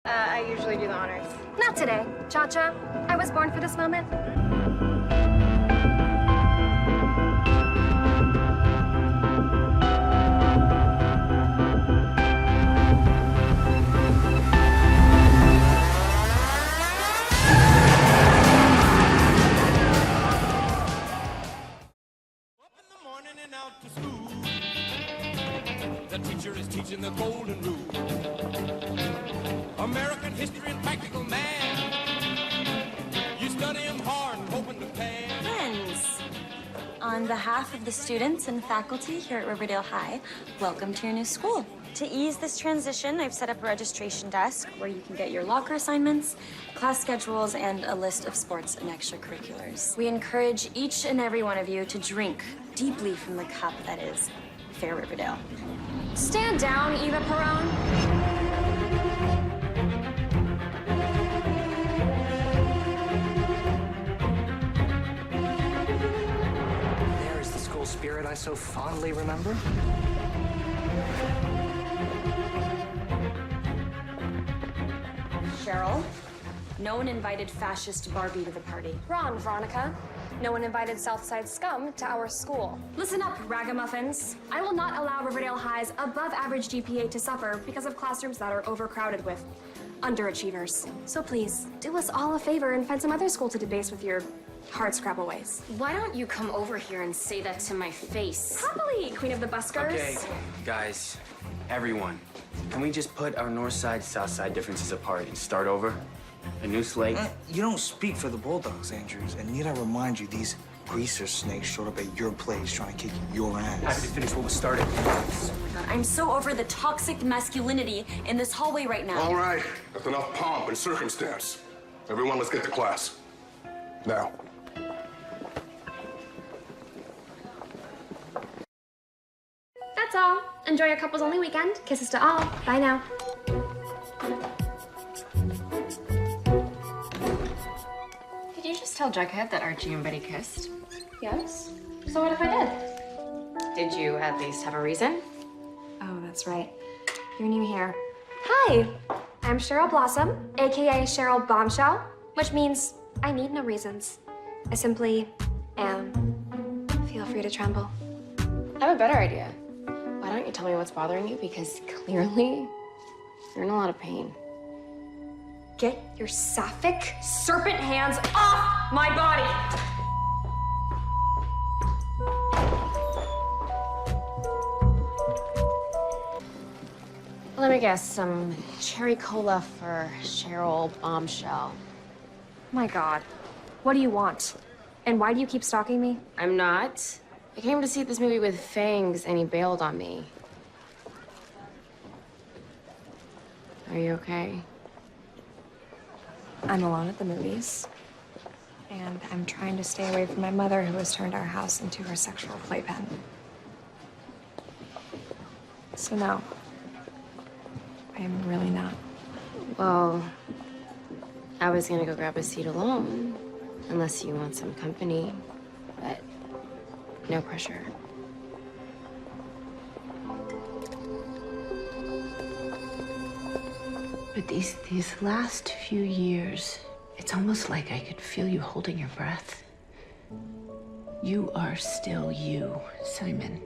I usually do the honors. Not today, Cha-Cha. I was born for this moment. Out to school. The teacher is teaching the golden rule. American history and practical math. You study them hard and hoping to pass. Friends, on behalf of the students and faculty here at Riverdale High, welcome to your new school. To ease this transition, I've set up a registration desk where you can get your locker assignments, class schedules, and a list of sports and extracurriculars. We encourage each and every one of you to drink deeply from the cup that is Fair Riverdale. Stand down, Eva Perone. There is the school spirit I so fondly remember. Cheryl, no one invited fascist Barbie to the party. Ron, Veronica. No one invited Southside scum to our school. Listen up, ragamuffins. I will not allow Riverdale High's above-average GPA to suffer because of classrooms that are overcrowded with underachievers. So please, do us all a favor and find some other school to debase with your hardscrabble ways. Why don't you come over here and say that to my face? Happily, Queen of the Buskers. Okay, guys, everyone, can we just put our north side, south side differences apart and start over? A new slate? You don't speak for the Bulldogs, Andrews, and need I remind you, these greaser snakes showed up at your place trying to kick your ass. Happy to finish what was started. I'm so over the toxic masculinity in this hallway right now. All right, that's enough pomp and circumstance. Everyone, let's get to class. Now. That's all. Enjoy your couples-only weekend. Kisses to all. Bye now. Did you just tell Jughead that Archie and Betty kissed? Yes? So what if I did? Did you at least have a reason? Oh, that's right. You're new here. Hi! I'm Cheryl Blossom, aka Cheryl Bombshell, which means I need no reasons. I simply am. Feel free to tremble. I have a better idea. Why don't you tell me what's bothering you? Because clearly, you're in a lot of pain. Get your sapphic serpent hands off my body! Let me guess, some cherry cola for Cheryl Bombshell. My God. What do you want? And why do you keep stalking me? I'm not. I came to see this movie with Fangs, and he bailed on me. Are you okay? I'm alone at the movies. And I'm trying to stay away from my mother, who has turned our house into her sexual playpen. So no. I am really not. Well, I was gonna go grab a seat alone, unless you want some company, but no pressure. But these last few years, it's almost like I could feel you holding your breath. You are still you, Simon.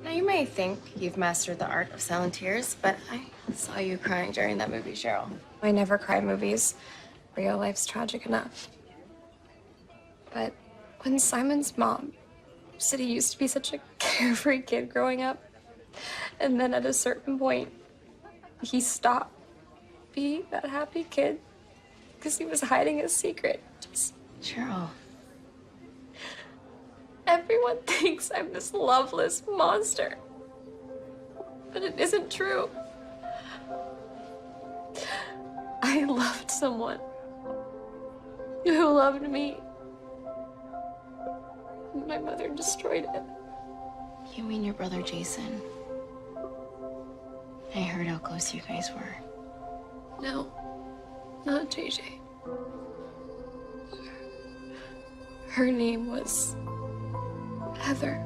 Now, you may think you've mastered the art of silent tears, but I saw you crying during that movie, Cheryl. I never cry in movies. Real life's tragic enough. But when Simon's mom said he used to be such a carefree kid growing up, and then at a certain point, he stopped being that happy kid because he was hiding a secret. Just Cheryl. everyone thinks I'm this loveless monster. But it isn't true. I loved someone who loved me. My mother destroyed it. You mean your brother, Jason? I heard how close you guys were. No, not JJ. Her name was Heather.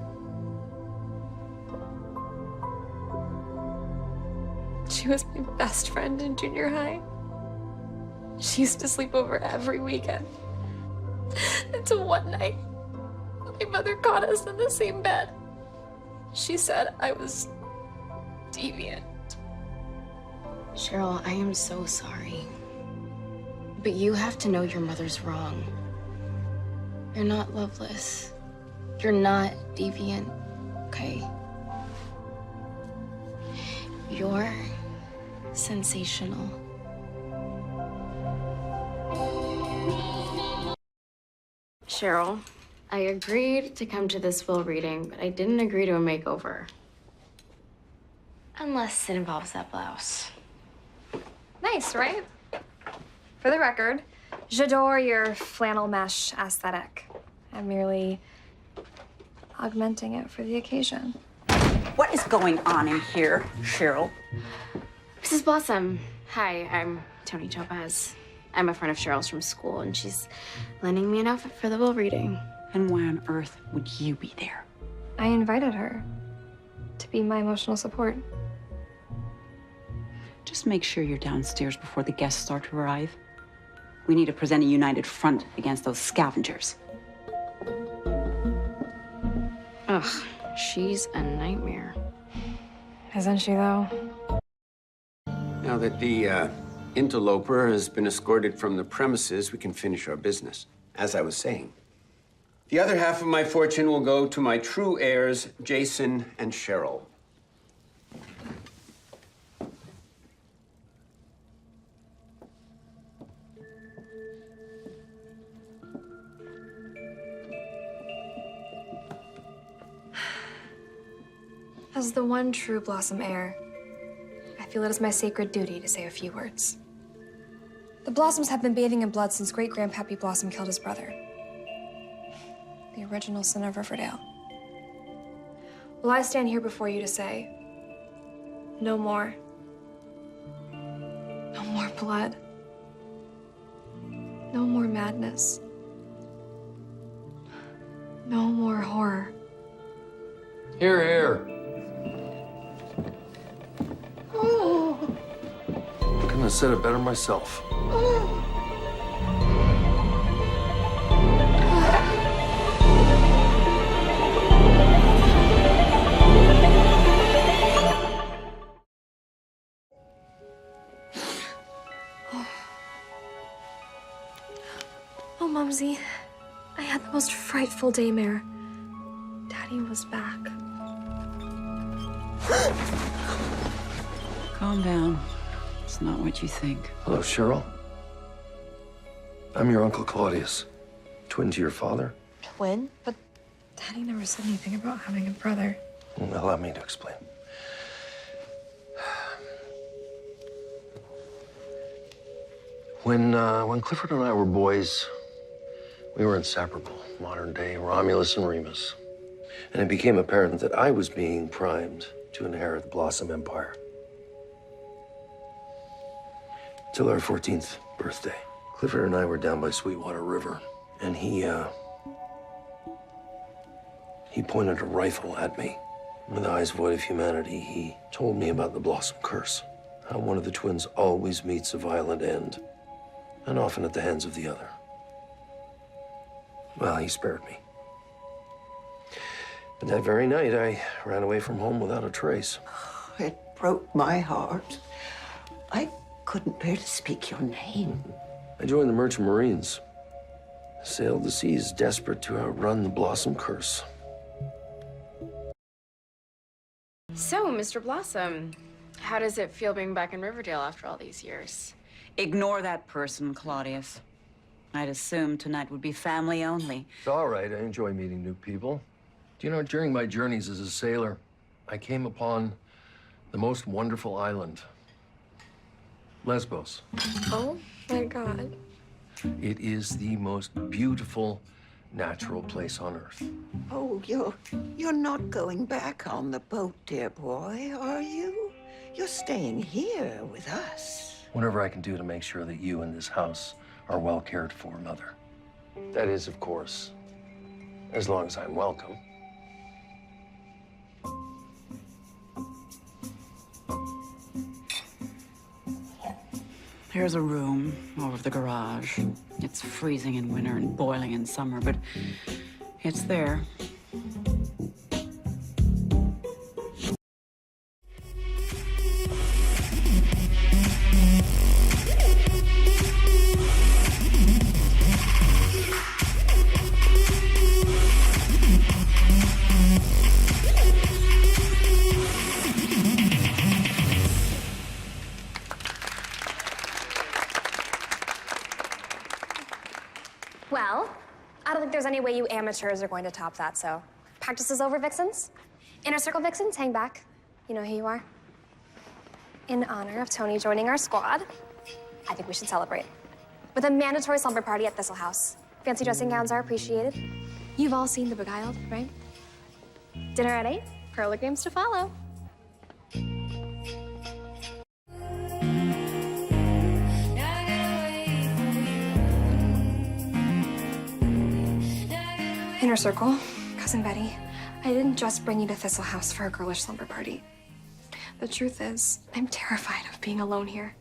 She She was my best friend in junior high. She used to sleep over every weekend. Until one night, my mother caught us in the same bed. She said I was deviant. Cheryl, I am so sorry. But you have to know your mother's wrong. You're not loveless. You're not deviant, okay? You're sensational. Cheryl, I agreed to come to this will reading, but I didn't agree to a makeover. Unless it involves that blouse. Nice, right? For the record, j'adore your flannel mesh aesthetic. I'm merely augmenting it for the occasion. What is going on in here, Cheryl? Mrs. Blossom, hi, I'm Toni Topaz. I'm a friend of Cheryl's from school, and she's lending me an outfit for the will reading. And why on earth would you be there? I invited her to be my emotional support. Just make sure you're downstairs before the guests start to arrive. We need to present a united front against those scavengers. Ugh, she's a nightmare. Isn't she, though? Now that the interloper has been escorted from the premises, we can finish our business. As I was saying, the other half of my fortune will go to my true heirs, Jason and Cheryl. As the one true Blossom heir, I feel it is my sacred duty to say a few words. The Blossoms have been bathing in blood since great-grandpappy Blossom killed his brother. The original sin of Riverdale. Well, I stand here before you to say, no more. No more blood. No more madness. No more horror. Here, here. Couldn't have said it better myself. Oh, Mumsy, I had the most frightful daymare. Daddy was back. Calm down. It's not what you think. Hello, Cheryl. I'm your Uncle Claudius, twin to your father. Twin? But Daddy never said anything about having a brother. Allow me to explain. When Clifford and I were boys, we were inseparable, modern-day Romulus and Remus. And it became apparent that I was being primed to inherit the Blossom Empire. Till our 14th birthday. Clifford and I were down by Sweetwater River, and he pointed a rifle at me. With eyes void of humanity, he told me about the Blossom Curse, how one of the twins always meets a violent end, and often at the hands of the other. Well, he spared me. But that very night, I ran away from home without a trace. It broke my heart. I couldn't bear to speak your name. I joined the Merchant Marines. Sailed the seas, desperate to outrun the Blossom Curse. So, Mr. Blossom, how does it feel being back in Riverdale after all these years? Ignore that person, Claudius. I'd assume tonight would be family only. It's all right. I enjoy meeting new people. Do you know, during my journeys as a sailor, I came upon the most wonderful island, Lesbos. Oh my God. It is the most beautiful natural place on Earth. Oh, you're not going back on the boat, dear boy, are you? You're staying here with us. Whatever I can do to make sure that you and this house are well cared for, Mother. That is, of course, as long as I'm welcome. Here's a room over the garage. It's freezing in winter and boiling in summer, but it's there. Well, I don't think there's any way you amateurs are going to top that, so practice is over, Vixens. Inner Circle Vixens, hang back. You know who you are. In honor of Toni joining our squad, I think we should celebrate with a mandatory slumber party at Thistle House. Fancy dressing gowns are appreciated. You've all seen The Beguiled, right? Dinner at 8, curler games to follow. Inner Circle, Cousin Betty, I didn't just bring you to Thistle House for a girlish slumber party. The truth is, I'm terrified of being alone here.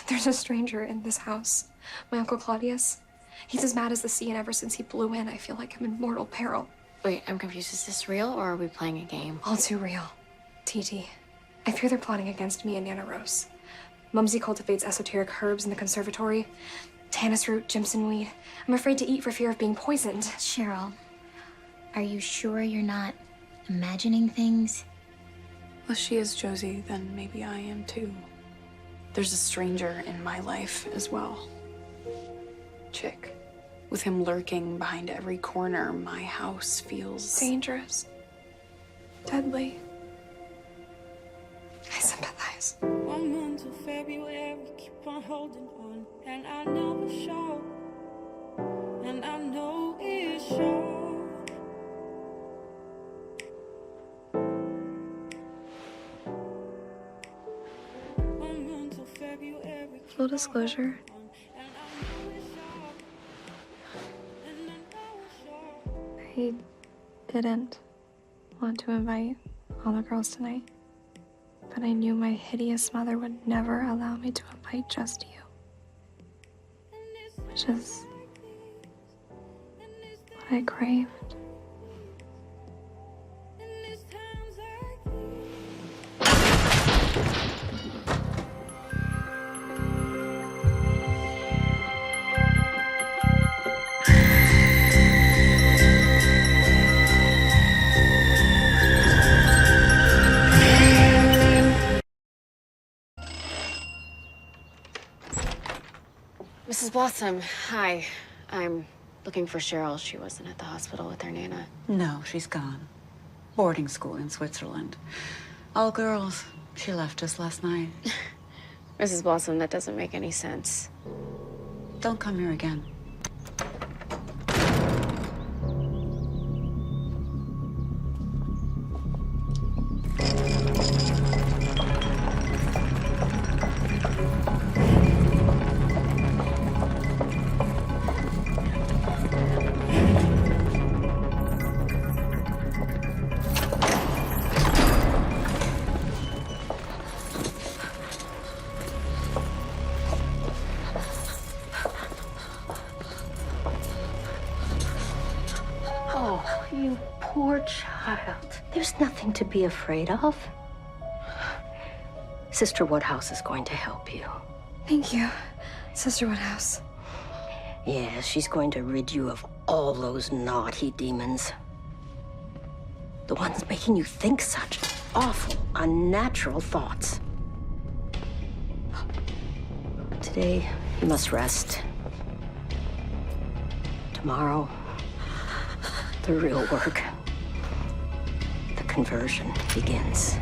There's a stranger in this house, my Uncle Claudius. He's as mad as the sea, and ever since he blew in, I feel like I'm in mortal peril. Wait, I'm confused. Is this real or are we playing a game? All too real. TT, I fear they're plotting against me and Nana Rose. Mumsy cultivates esoteric herbs in the conservatory. Tannis root, Jimson weed. I'm afraid to eat for fear of being poisoned. Cheryl, are you sure you're not imagining things? Well, she is Josie, then maybe I am too. There's a stranger in my life as well. Chick. With him lurking behind every corner, my house feels dangerous. Deadly. I sympathize. 1 month till February, keep on holding on, and I know it's short, and I know it's short. Full disclosure, I didn't want to invite all the girls tonight, but I knew my hideous mother would never allow me to invite just you, which is what I craved. Mrs. Blossom, hi. I'm looking for Cheryl. She wasn't at the hospital with her Nana. No, she's gone. Boarding school in Switzerland. All girls. She left us last night. Mrs. Blossom, that doesn't make any sense. Don't come here again. You poor child. There's nothing to be afraid of. Sister Woodhouse is going to help you. Thank you, Sister Woodhouse. Yeah, she's going to rid you of all those naughty demons. The ones making you think such awful, unnatural thoughts. Today, you must rest. Tomorrow, the real work, the conversion begins.